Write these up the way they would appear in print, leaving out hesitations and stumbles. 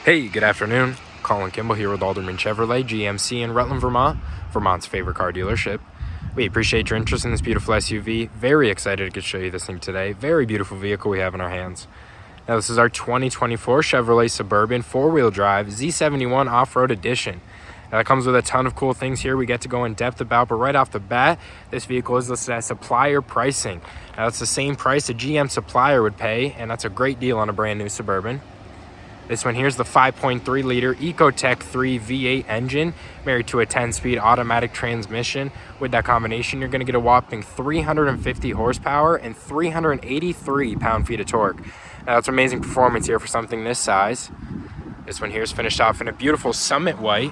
Hey, good afternoon. Colin Kimball here with Alderman Chevrolet GMC in Rutland, Vermont, Vermont's favorite car dealership. We appreciate your interest in this beautiful SUV. Very excited to show you this thing today. Very beautiful vehicle we have in our hands. Now, this is our 2024 Chevrolet Suburban 4-wheel drive Z71 Off-Road Edition. Now, that comes with a ton of cool things here we get to go in depth about, but right off the bat, this vehicle is listed as supplier pricing. Now, that's the same price a GM supplier would pay, and that's a great deal on a brand new Suburban. This one here is the 5.3 liter Ecotec 3 V8 engine, married to a 10-speed automatic transmission. With that combination, you're going to get a whopping 350 horsepower and 383 pound-feet of torque. Now, that's amazing performance here for something this size. This one here is finished off in a beautiful Summit White.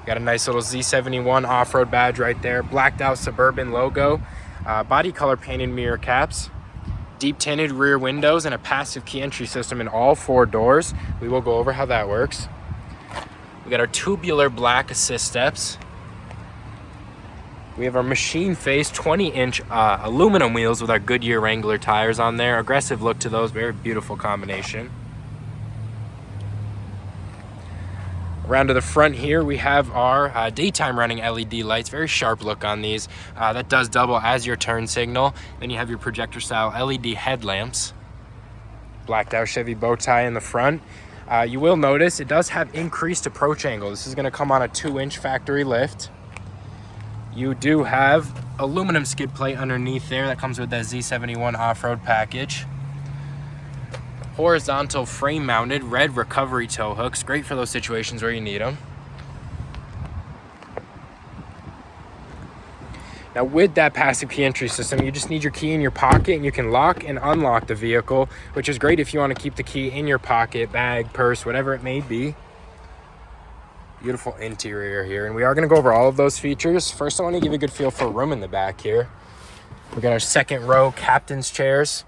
Got a nice little Z71 off-road badge right there, blacked out Suburban logo, body color painted mirror caps, deep tinted rear windows, and a passive key entry system in all 4 doors. We will go over how that works. We got our tubular black assist steps. We have our machine face 20-inch aluminum wheels with our Goodyear Wrangler tires on there. Aggressive look to those, very beautiful combination. Around to the front here, we have our daytime running LED lights. Very sharp look on these. That does double as your turn signal. Then you have your projector style LED headlamps. Blacked out Chevy bow tie in the front. You will notice it does have increased approach angle. This is going to come on a 2-inch factory lift. You do have aluminum skid plate underneath there. That comes with that Z71 off-road package. Horizontal frame mounted red recovery tow hooks, great for those situations where you need them. Now, with that passive key entry system, you just need your key in your pocket and you can lock and unlock the vehicle, which is great if you want to keep the key in your pocket, bag, purse, whatever it may be. Beautiful interior here, and we are going to go over all of those features. First, I want to give you a good feel for room in the back here. We got our second row captain's chairs.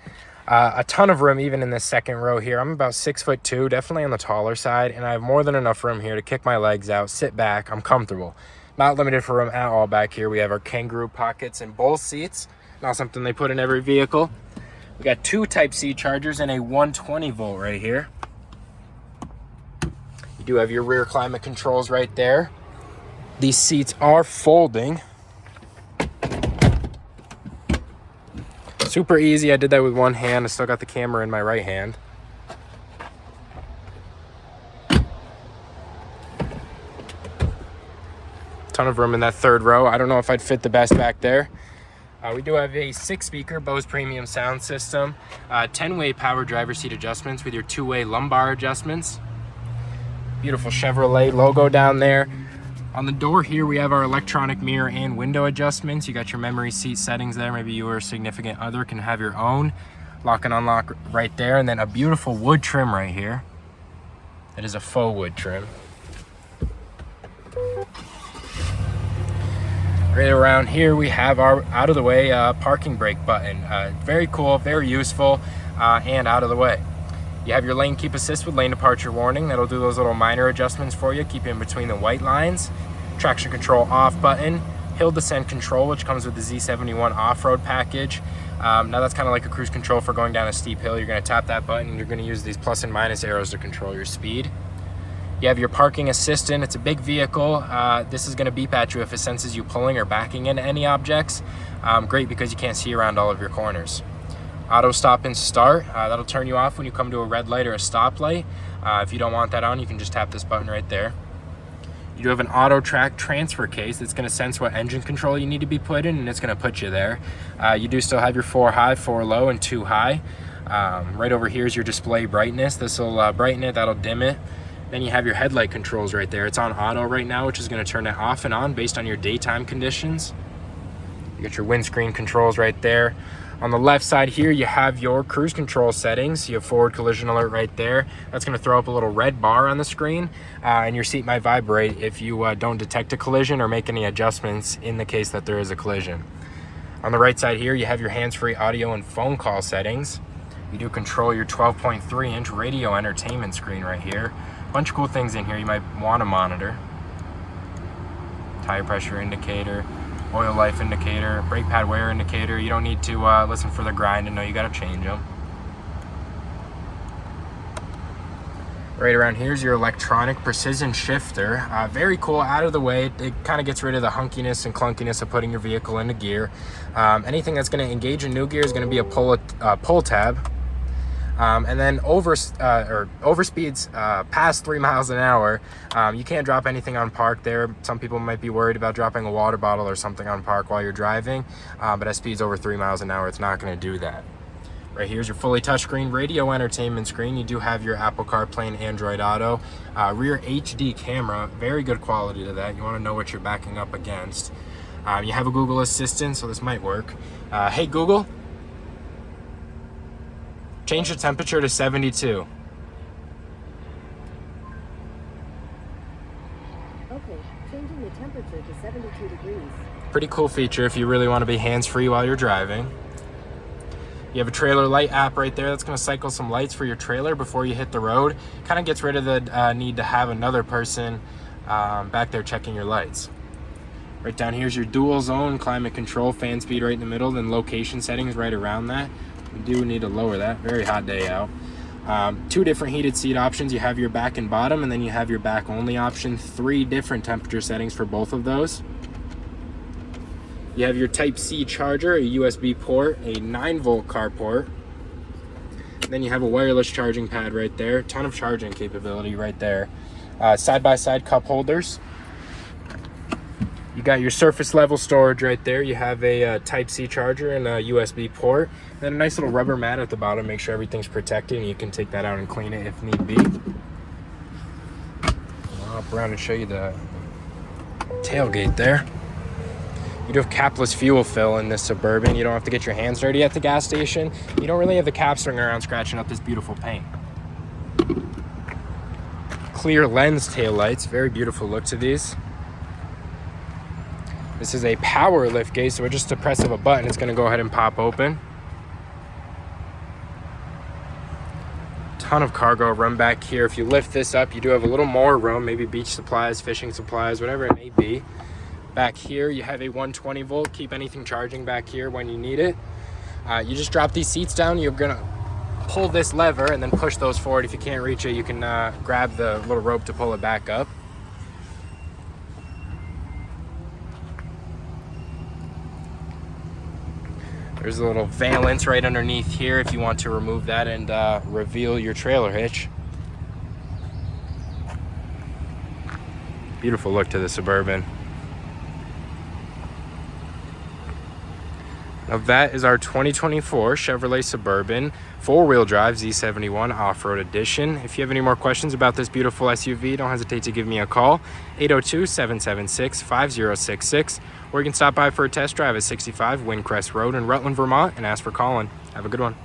A ton of room even in this second row here. I'm about 6'2", definitely on the taller side, and I have more than enough room here to kick my legs out, sit back. I'm comfortable. Not limited for room at all back here. We have our kangaroo pockets and both seats. Not something they put in every vehicle. We got 2 Type-C chargers and a 120 volt right here. You do have your rear climate controls right there. These seats are folding. Super easy. I did that with one hand. I still got the camera in my right hand. Ton of room in that third row. I don't know if I'd fit the best back there. We do have a 6-speaker Bose premium sound system, 10-way power driver seat adjustments with your 2-way lumbar adjustments. Beautiful Chevrolet logo down there. On the door here, we have our electronic mirror and window adjustments. You got your memory seat settings there. Maybe you or a significant other can have your own. Lock and unlock right there. And then a beautiful wood trim right here. It is a faux wood trim. Right around here, we have our out-of-the-way parking brake button. Very cool, very useful, and out of the way. You have your lane keep assist with lane departure warning. That'll do those little minor adjustments for you, keep you in between the white lines. Traction control off button, hill descent control, which comes with the Z71 off-road package. Now that's kind of like a cruise control for going down a steep hill. You're going to tap that button and you're going to use these plus and minus arrows to control your speed. You have your parking assistant. It's a big vehicle. This is going to beep at you if it senses you pulling or backing into any objects. Great because you can't see around all of your corners. Auto stop and start, that'll turn you off when you come to a red light or a stoplight. If you don't want that on, you can just tap this button right there. You do have an auto track transfer case that's going to sense what engine control you need to be put in, and it's going to put you there. You do still have your 4 high, 4 low, and 2 high. Right over here is your display brightness. This will brighten it, that'll dim it. Then you have your headlight controls right there. It's on auto right now, which is going to turn it off and on based on your daytime conditions. You got your windscreen controls right there. On the left side here, you have your cruise control settings. You have forward collision alert right there. That's going to throw up a little red bar on the screen, and your seat might vibrate if you don't detect a collision or make any adjustments in the case that there is a collision. On the right side here, you have your hands-free audio and phone call settings. You do control your 12.3-inch radio entertainment screen right here. Bunch of cool things in here you might want to monitor. Tire pressure indicator, oil life indicator, brake pad wear indicator. You don't need to listen for the grind and know you got to change them. Right around here is your electronic precision shifter. Very cool, out of the way. It kind of gets rid of the hunkiness and clunkiness of putting your vehicle into gear. Anything that's going to engage in new gear is going to be a pull tab. And then over speeds past 3 miles an hour, you can't drop anything on park there. Some people might be worried about dropping a water bottle or something on park while you're driving, but at speeds over 3 miles an hour, it's not going to do that. Right here's your fully touchscreen radio entertainment screen. You do have your Apple CarPlay and Android Auto. Rear HD camera, very good quality to that. You want to know what you're backing up against. You have a Google Assistant, so this might work. Hey Google, change the temperature to 72. Okay, changing the temperature to 72 degrees. Pretty cool feature if you really want to be hands-free while you're driving. You have a trailer light app right there that's going to cycle some lights for your trailer before you hit the road. Kind of gets rid of the need to have another person back there checking your lights. Right down here is your dual zone climate control, fan speed right in the middle, then location settings right around that. You do need to lower that, very hot day out. 2 different heated seat options. You have your back and bottom, and then you have your back only option. 3 different temperature settings for both of those. You have your Type-C charger, a USB port, a 9-volt car port. Then you have a wireless charging pad right there. Ton of charging capability right there. Side-by-side cup holders. You got your surface level storage right there. You have a Type-C charger and a USB port. Then a nice little rubber mat at the bottom. Make sure everything's protected, and you can take that out and clean it if need be. I'll hop around and show you the tailgate there. You do have capless fuel fill in this Suburban. You don't have to get your hands dirty at the gas station. You don't really have the cap swing around scratching up this beautiful paint. Clear lens taillights, very beautiful look to these. This is a power lift gate, so with just a press of a button, it's going to go ahead and pop open. Ton of cargo room back here. If you lift this up, you do have a little more room, maybe beach supplies, fishing supplies, whatever it may be. Back here, you have a 120 volt. Keep anything charging back here when you need it. You just drop these seats down. You're going to pull this lever and then push those forward. If you can't reach it, you can grab the little rope to pull it back up. There's a little valance right underneath here if you want to remove that and reveal your trailer hitch. Beautiful look to the Suburban. Now that is our 2024 Chevrolet Suburban 4-wheel drive Z71 off-road edition. If you have any more questions about this beautiful SUV, don't hesitate to give me a call, 802-776-5066, or you can stop by for a test drive at 65 Windcrest Road in Rutland, Vermont, and ask for Colin. Have a good one.